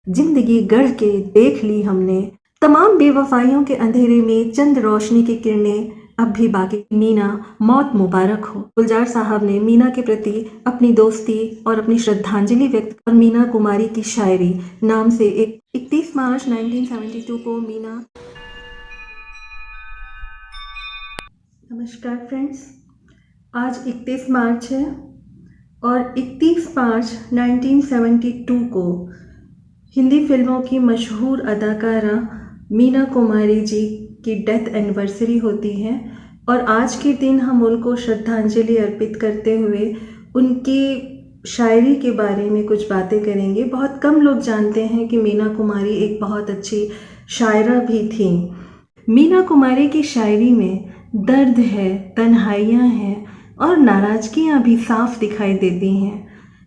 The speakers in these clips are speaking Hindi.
जिंदगी गढ़ के देख ली हमने, तमाम बेवफाइयों के अंधेरे में चंद रोशनी की किरणें अब भी बाकी। मीना, मौत मुबारक हो। गुलजार साहब ने मीना के प्रति अपनी दोस्ती और अपनी श्रद्धांजलि व्यक्त और मीना कुमारी की शायरी नाम से एक 31 मार्च 1972 को मीना। नमस्कार फ्रेंड्स, आज 31 मार्च है और 31 मार्च 1972 को हिंदी फिल्मों की मशहूर अदाकारा मीना कुमारी जी की डेथ एनिवर्सरी होती है और आज के दिन हम उनको श्रद्धांजलि अर्पित करते हुए उनकी शायरी के बारे में कुछ बातें करेंगे। बहुत कम लोग जानते हैं कि मीना कुमारी एक बहुत अच्छी शायरा भी थी। मीना कुमारी की शायरी में दर्द है, तन्हाइयाँ हैं और नाराज़गियाँ भी साफ दिखाई देती हैं।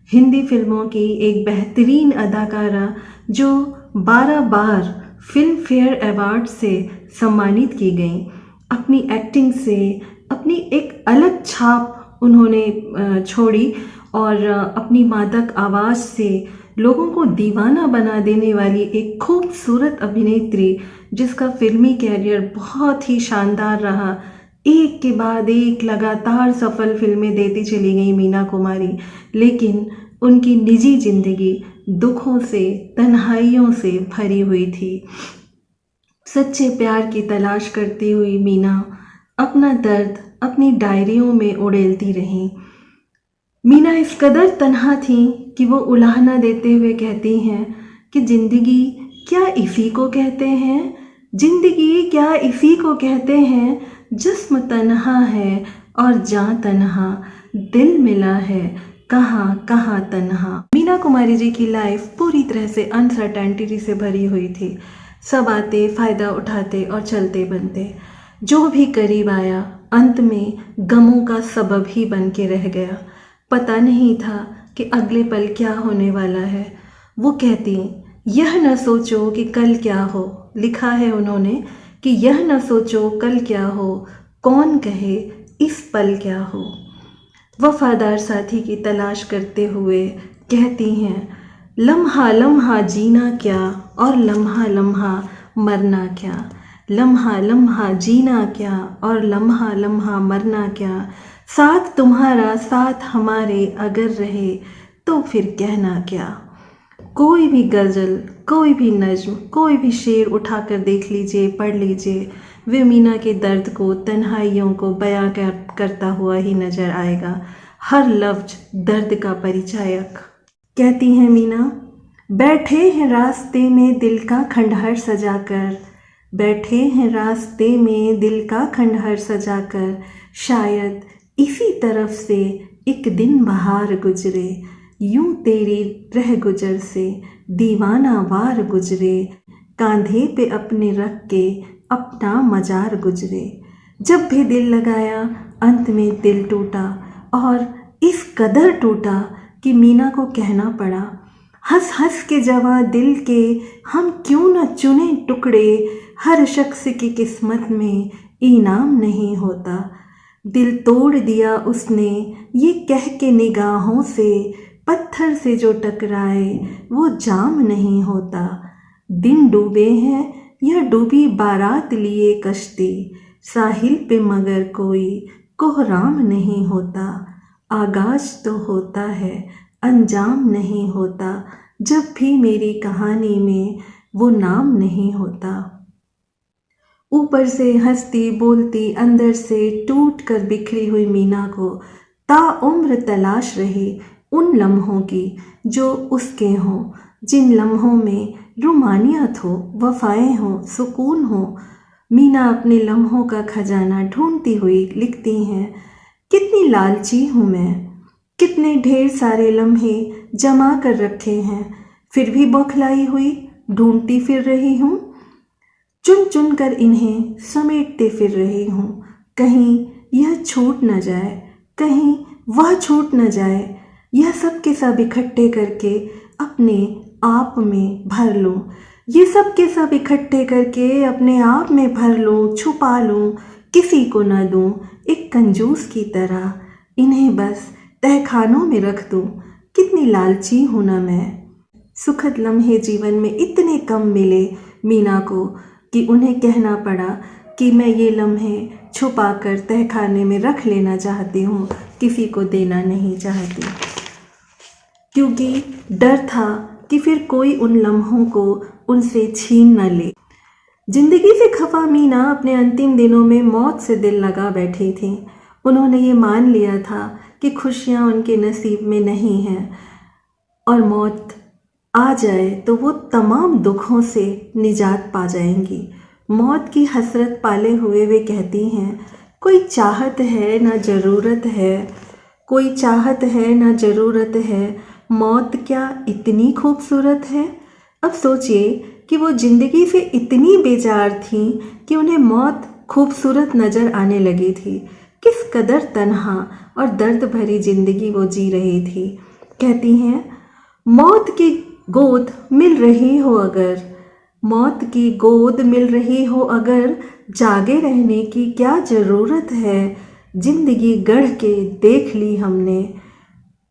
हिंदी फिल्मों की एक बेहतरीन अदाकारा जो 12 बार फिल्म फेयर अवार्ड से सम्मानित की गई। अपनी एक्टिंग से अपनी एक अलग छाप उन्होंने छोड़ी और अपनी मादक आवाज़ से लोगों को दीवाना बना देने वाली एक खूबसूरत अभिनेत्री जिसका फिल्मी कैरियर बहुत ही शानदार रहा। एक के बाद एक लगातार सफल फिल्में देती चली गई मीना कुमारी, लेकिन उनकी निजी जिंदगी दुखों से, तन्हाइयों से भरी हुई थी। सच्चे प्यार की तलाश करती हुई मीना अपना दर्द अपनी डायरियों में उड़ेलती रहीं। मीना इस कदर तन्हा थी कि वो उलाहना देते हुए कहती हैं कि ज़िंदगी क्या इसी को कहते हैं, ज़िंदगी क्या इसी को कहते हैं, जिस्म तन्हा है और जान तन्हा, दिल मिला है कहाँ कहाँ तन्हा। मीना कुमारी जी की लाइफ पूरी तरह से अनसर्टेनिटी से भरी हुई थी। सब आते, फ़ायदा उठाते और चलते बनते। जो भी करीब आया अंत में गमों का सबब ही बन के रह गया। पता नहीं था कि अगले पल क्या होने वाला है। वो कहती, यह न सोचो कि कल क्या हो। लिखा है उन्होंने कि यह न सोचो कल क्या हो, कौन कहे इस पल क्या हो। वफादार साथी की तलाश करते हुए कहती हैं, लम्हा लम्हा जीना क्या और लम्हा लम्हा मरना क्या, लम्हा लम्हा जीना क्या और लम्हा लम्हा मरना क्या, साथ तुम्हारा साथ हमारे अगर रहे तो फिर कहना क्या। कोई भी गज़ल, कोई भी नज्म, कोई भी शेर उठाकर देख लीजिए, पढ़ लीजिए, वे मीना के दर्द को, तन्हाइयों को बयां करता हुआ ही नज़र आएगा। हर लफ्ज दर्द का परिचायक। कहती हैं मीना, बैठे हैं रास्ते में दिल का खंडहर सजाकर, बैठे हैं रास्ते में दिल का खंडहर सजाकर, शायद इसी तरफ से एक दिन बहार गुजरे, यूं तेरी रह गुजर से दीवाना वार गुजरे, कांधे पे अपने रख के अपना मजार गुजरे। जब भी दिल लगाया अंत में दिल टूटा और इस कदर टूटा कि मीना को कहना पड़ा, हंस हंस के जवां दिल के हम क्यों न चुने टुकड़े, हर शख्स की किस्मत में इनाम नहीं होता। दिल तोड़ दिया उसने ये कह के निगाहों से, पत्थर से जो टकराए वो जाम नहीं होता। दिन डूबे हैं यह डूबी बारात लिए कश्ती, साहिल पे मगर कोई कोहराम नहीं होता। आगाज तो होता है अंजाम नहीं होता, जब भी मेरी कहानी में वो नाम नहीं होता। ऊपर से हंसती बोलती अंदर से टूट कर बिखरी हुई मीना को ताउम्र तलाश रही उन लम्हों की जो उसके हों, जिन लम्हों में रुमानियत हो, वफ़ाएं हो, सुकून हो। मीना अपने लम्हों का खजाना ढूंढती हुई लिखती हैं, कितनी लालची हूँ मैं, कितने ढेर सारे लम्हे जमा कर रखे हैं, फिर भी बौखलाई हुई ढूंढती फिर रही हूँ, चुन चुन कर इन्हें समेटते फिर रही हूँ। कहीं यह छूट न जाए, कहीं वह छूट न जाए, यह सब के सब इकट्ठे करके अपने आप में भर लूँ, ये सब के सब इकट्ठे करके अपने आप में भर लूँ, छुपा लूँ, किसी को न दूँ, एक कंजूस की तरह इन्हें बस तहखानों में रख दूँ। कितनी लालची हूँ ना मैं। सुखद लम्हे जीवन में इतने कम मिले मीना को कि उन्हें कहना पड़ा कि मैं ये लम्हे छुपा कर तहखाने में रख लेना चाहती हूँ, किसी को देना नहीं चाहती, क्योंकि डर था कि फिर कोई उन लम्हों को उनसे छीन न ले। जिंदगी से खफा मीना अपने अंतिम दिनों में मौत से दिल लगा बैठी थी। उन्होंने ये मान लिया था कि खुशियाँ उनके नसीब में नहीं हैं और मौत आ जाए तो वो तमाम दुखों से निजात पा जाएंगी। मौत की हसरत पाले हुए वे कहती हैं, कोई चाहत है ना ज़रूरत है, कोई चाहत है ना ज़रूरत है, मौत क्या इतनी खूबसूरत है। अब सोचिए कि वो ज़िंदगी से इतनी बेजार थी कि उन्हें मौत खूबसूरत नज़र आने लगी थी। किस कदर तन्हा और दर्द भरी ज़िंदगी वो जी रही थी। कहती हैं, मौत की गोद मिल रही हो अगर, मौत की गोद मिल रही हो अगर, जागे रहने की क्या ज़रूरत है। ज़िंदगी गढ़ के देख ली हमने,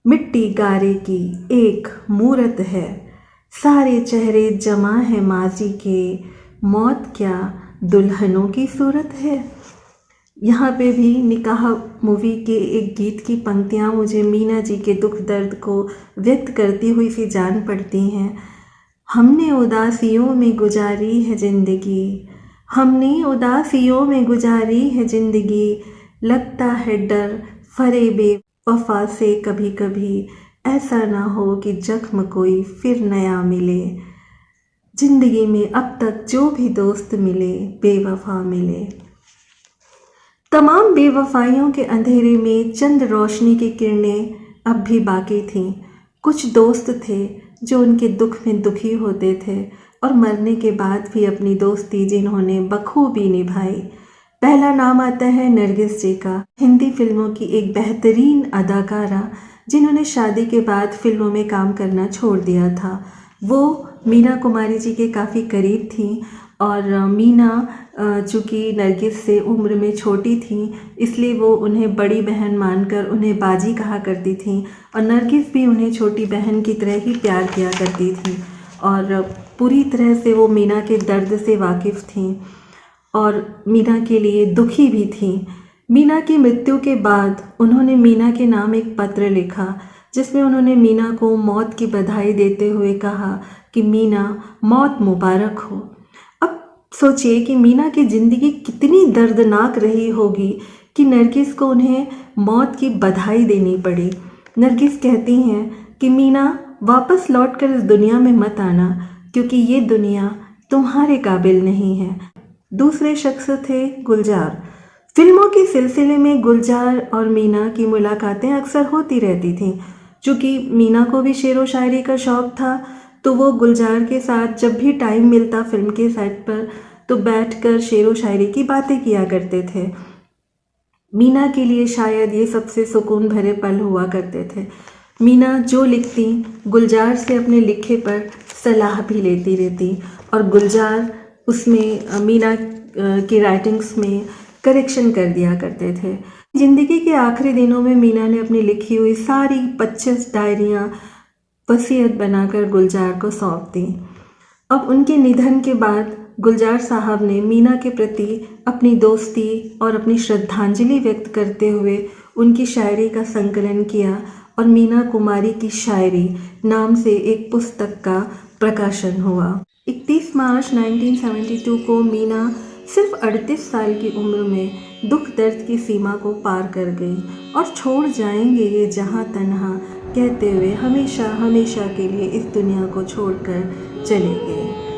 मिट्टी गारे की एक मूरत है, सारे चेहरे जमा है माजी के, मौत क्या दुल्हनों की सूरत है। यहाँ पे भी निकाह मूवी के एक गीत की पंक्तियाँ मुझे मीना जी के दुख दर्द को व्यक्त करती हुई सी जान पड़ती हैं। हमने उदासियों में गुजारी है ज़िंदगी, हमने उदासियों में गुजारी है ज़िंदगी, लगता है डर फरेबे वफा से कभी कभी, ऐसा ना हो कि जख्म कोई फिर नया मिले। ज़िंदगी में अब तक जो भी दोस्त मिले बेवफा मिले। तमाम बेवफाइयों के अंधेरे में चंद रोशनी की किरणें अब भी बाकी थीं। कुछ दोस्त थे जो उनके दुख में दुखी होते थे और मरने के बाद भी अपनी दोस्ती जिन्होंने बखूबी निभाई। पहला नाम आता है नरगिस जी का, हिंदी फिल्मों की एक बेहतरीन अदाकारा जिन्होंने शादी के बाद फिल्मों में काम करना छोड़ दिया था। वो मीना कुमारी जी के काफ़ी करीब थी और मीना चूँकि नरगिस से उम्र में छोटी थी इसलिए वो उन्हें बड़ी बहन मानकर उन्हें बाजी कहा करती थी और नरगिस भी उन्हें छोटी बहन की तरह ही प्यार किया करती थी और पूरी तरह से वो मीना के दर्द से वाकिफ़ थी और मीना के लिए दुखी भी थी। मीना की मृत्यु के बाद उन्होंने मीना के नाम एक पत्र लिखा जिसमें उन्होंने मीना को मौत की बधाई देते हुए कहा कि मीना मौत मुबारक हो। अब सोचिए कि मीना की ज़िंदगी कितनी दर्दनाक रही होगी कि नरगिस को उन्हें मौत की बधाई देनी पड़ी। नरगिस कहती हैं कि मीना वापस लौटकर इस दुनिया में मत आना क्योंकि ये दुनिया तुम्हारे काबिल नहीं है। दूसरे शख्स थे गुलजार। फिल्मों के सिलसिले में गुलजार और मीना की मुलाकातें अक्सर होती रहती थीं। चूँकि मीना को भी शेर व शायरी का शौक़ था तो वो गुलजार के साथ जब भी टाइम मिलता फिल्म के सेट पर तो बैठकर शेर व शायरी की बातें किया करते थे। मीना के लिए शायद ये सबसे सुकून भरे पल हुआ करते थे। मीना जो लिखती गुलजार से अपने लिखे पर सलाह भी लेती रहती और गुलजार उसमें मीना की राइटिंग्स में करेक्शन कर दिया करते थे। ज़िंदगी के आखिरी दिनों में मीना ने अपनी लिखी हुई सारी 25 डायरियाँ वसीयत बनाकर गुलजार को सौंप दी। अब उनके निधन के बाद गुलजार साहब ने मीना के प्रति अपनी दोस्ती और अपनी श्रद्धांजलि व्यक्त करते हुए उनकी शायरी का संकलन किया और मीना कुमारी की शायरी नाम से एक पुस्तक का प्रकाशन हुआ। 31 मार्च 1972 को मीना सिर्फ 38 साल की उम्र में दुख दर्द की सीमा को पार कर गई और छोड़ जाएंगे ये जहां तन्हा कहते हुए हमेशा हमेशा के लिए इस दुनिया को छोड़कर चले गए।